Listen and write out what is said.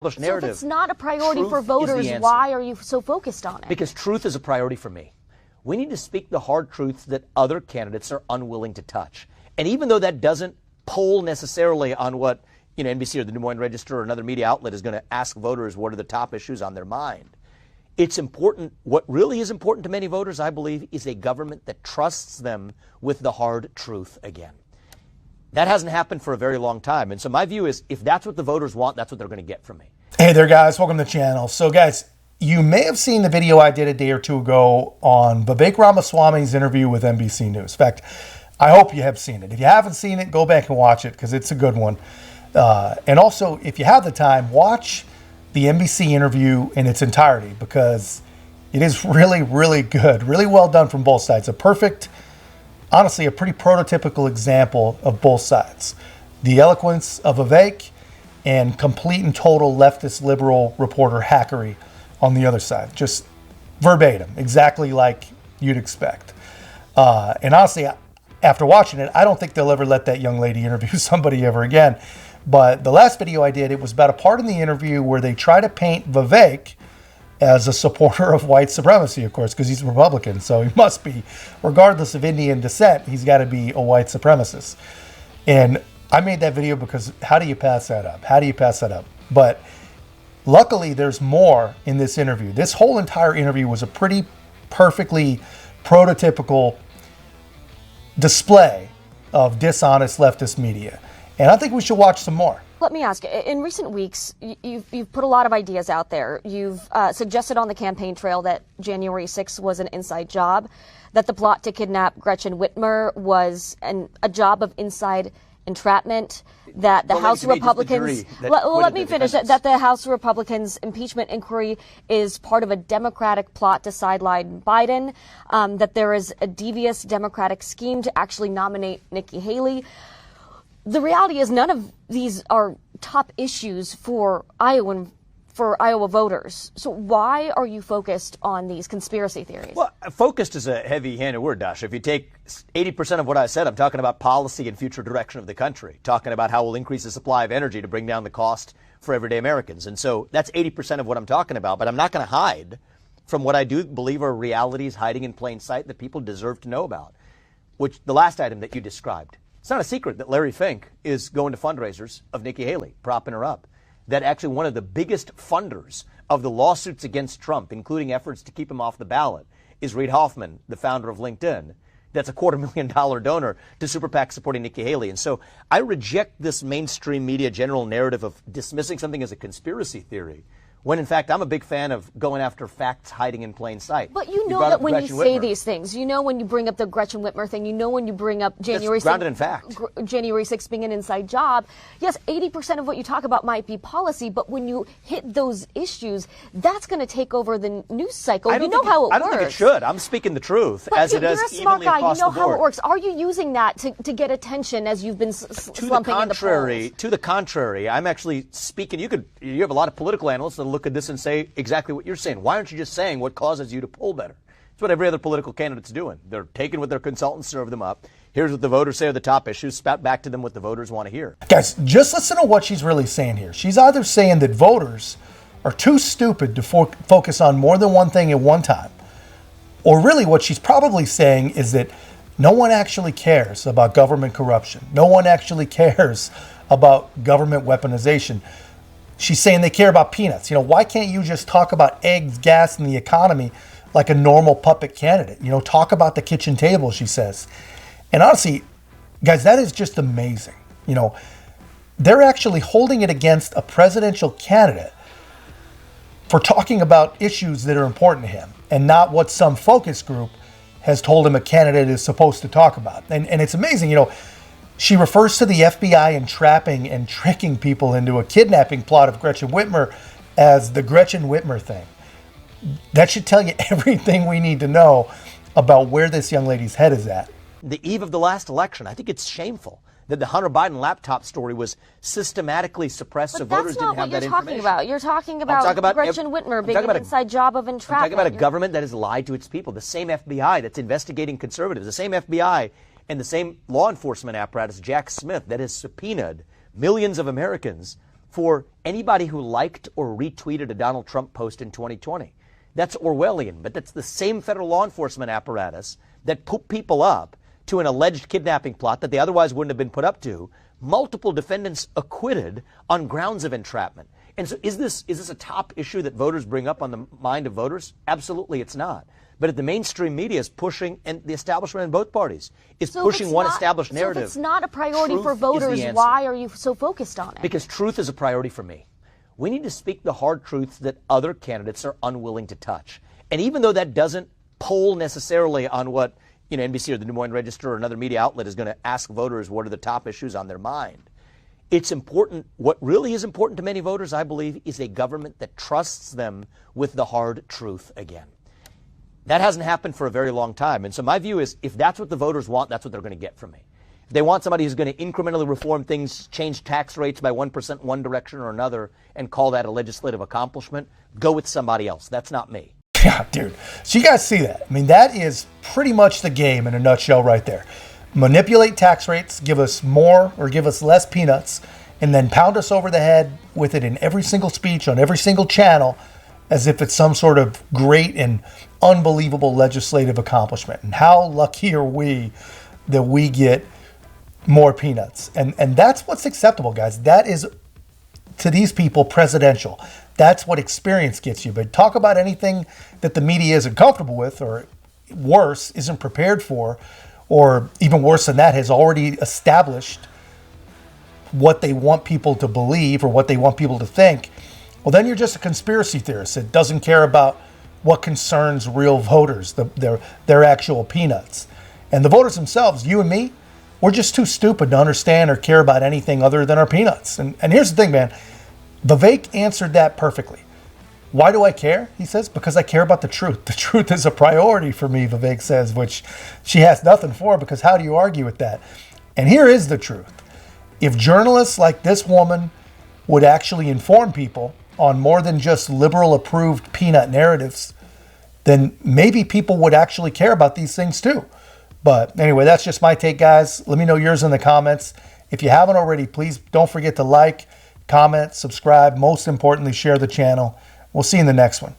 narrative. So if it's not a priority for Truth voters, is the answer. why are you so focused on it? Because truth is a priority for me. We need to speak the hard truths that other candidates are unwilling to touch. And even though that doesn't poll necessarily on what NBC or the Des Moines Register or another media outlet is going to ask voters what are the top issues on their mind, it's important. What really is important to many voters, I believe, is a government that trusts them with the hard truth again. That hasn't happened for a very long time. And so my view is if that's what the voters want, that's what they're going to get from me. Hey there, guys. Welcome to the channel. So, guys, you may have seen the video I did a day or two ago on Vivic Ramaswamy's interview with NBC News. In fact, I hope you have seen it. If you haven't seen it, go back and watch it because it's a good one. And also, if you have the time, watch the NBC interview in its entirety because it is really, really good. Really well done from both sides. Honestly, a pretty prototypical example of both sides. The eloquence of Vivek and complete and total leftist liberal reporter hackery on the other side. Just verbatim, exactly like you'd expect. And honestly, after watching it, I don't think they'll ever let that young lady interview somebody ever again. But the last video I did, it was about a part in the interview where they try to paint Vivek as a supporter of white supremacy, of course, because he's a Republican. So he must be, regardless of Indian descent, he's got to be a white supremacist. And I made that video because how do you pass that up? How do you pass that up? But luckily, there's more in this interview. This whole entire interview was a pretty perfectly prototypical display of dishonest leftist media. And I think we should watch some more. Let me ask, in recent weeks, you've put a lot of ideas out there. You've suggested on the campaign trail that January 6th was an inside job, that the plot to kidnap Gretchen Whitmer was a job of inside entrapment, that the House Republicans, let me finish, that the House Republicans impeachment inquiry is part of a Democratic plot to sideline Biden, that there is a devious Democratic scheme to actually nominate Nikki Haley. The reality is none of these are top issues for Iowa voters. So why are you focused on these conspiracy theories? Well, focused is a heavy-handed word, Dasha. If you take 80% of what I said, I'm talking about policy and future direction of the country, talking about how we'll increase the supply of energy to bring down the cost for everyday Americans. And so that's 80% of what I'm talking about. But I'm not going to hide from what I do believe are realities hiding in plain sight that people deserve to know about, which the last item that you described. It's not a secret that Larry Fink is going to fundraisers of Nikki Haley, propping her up. That actually one of the biggest funders of the lawsuits against Trump, including efforts to keep him off the ballot, is Reid Hoffman, the founder of LinkedIn. That's a $250,000 donor to super PAC supporting Nikki Haley. And so I reject this mainstream media general narrative of dismissing something as a conspiracy theory, when in fact I'm a big fan of going after facts hiding in plain sight. But you know that when you say these things, you know when you bring up the Gretchen Whitmer thing, you know when you bring up January 6th, grounded in fact. January 6th being an inside job. Yes, 80% of what you talk about might be policy, but when you hit those issues, that's going to take over the news cycle. You know how it works. I don't think it should. I'm speaking the truth, as it does you're a smart guy. You know how it board. works. Are you using that to get attention as you've been slumping in the polls? To the contrary, I'm actually speaking. You have a lot of political analysts that look at this and say exactly what you're saying. Why aren't you just saying what causes you to poll better? It's what every other political candidate's doing. They're taking what their consultants serve them up. Here's what the voters say are the top issues. Spout back to them what the voters want to hear. Guys, just listen to what she's really saying here. She's either saying that voters are too stupid to focus on more than one thing at one time, or really what she's probably saying is that no one actually cares about government corruption. No one actually cares about government weaponization. She's saying they care about peanuts. Why can't you just talk about eggs, gas, and the economy like a normal puppet candidate? Talk about the kitchen table, she says. And honestly, guys, that is just amazing. They're actually holding it against a presidential candidate for talking about issues that are important to him and not what some focus group has told him a candidate is supposed to talk about. And it's amazing, she refers to the FBI entrapping and tricking people into a kidnapping plot of Gretchen Whitmer as the Gretchen Whitmer thing. That should tell you everything we need to know about where this young lady's head is at. The eve of the last election, I think it's shameful that the Hunter Biden laptop story was systematically suppressed so voters didn't have that information. You're talking about Gretchen Whitmer being an inside job of entrapment. I'm talking about a government that has lied to its people. The same FBI that's investigating conservatives, the same FBI and the same law enforcement apparatus, Jack Smith, that has subpoenaed millions of Americans for anybody who liked or retweeted a Donald Trump post in 2020. That's Orwellian, but that's the same federal law enforcement apparatus that put people up to an alleged kidnapping plot that they otherwise wouldn't have been put up to. Multiple defendants acquitted on grounds of entrapment. And so is this a top issue that voters bring up on the mind of voters? Absolutely it's not. But the mainstream media is pushing, and the establishment in both parties is pushing one established narrative. So if it's not a priority for Truth is voters, the answer. why are you so focused on it? Because truth is a priority for me. We need to speak the hard truths that other candidates are unwilling to touch. And even though that doesn't poll necessarily on what NBC or the Des Moines Register or another media outlet is going to ask voters what are the top issues on their mind, it's important. What really is important to many voters, I believe, is a government that trusts them with the hard truth again. That hasn't happened for a very long time. And so my view is if that's what the voters want, that's what they're going to get from me. If they want somebody who's going to incrementally reform things, change tax rates by 1% one direction or another, and call that a legislative accomplishment, go with somebody else. That's not me. Yeah, dude. So you guys see that. I mean, that is pretty much the game in a nutshell right there. Manipulate tax rates, give us more or give us less peanuts, and then pound us over the head with it in every single speech on every single channel as if it's some sort of great and unbelievable legislative accomplishment. And how lucky are we that we get more peanuts? And that's what's acceptable, guys. That is, to these people, presidential. That's what experience gets you. But talk about anything that the media isn't comfortable with, or worse, isn't prepared for, or even worse than that, has already established what they want people to believe or what they want people to think. Well, then you're just a conspiracy theorist that doesn't care about what concerns real voters, their actual peanuts. And the voters themselves, you and me, we're just too stupid to understand or care about anything other than our peanuts. And here's the thing, man. Vivek answered that perfectly. Why do I care? He says, because I care about the truth. The truth is a priority for me, Vivek says, which she has nothing for, because how do you argue with that? And here is the truth. If journalists like this woman would actually inform people on more than just liberal approved peanut narratives, then maybe people would actually care about these things too. But anyway, that's just my take, guys. Let me know yours in the comments. If you haven't already, please don't forget to like, comment, subscribe. Most importantly, share the channel. We'll see you in the next one.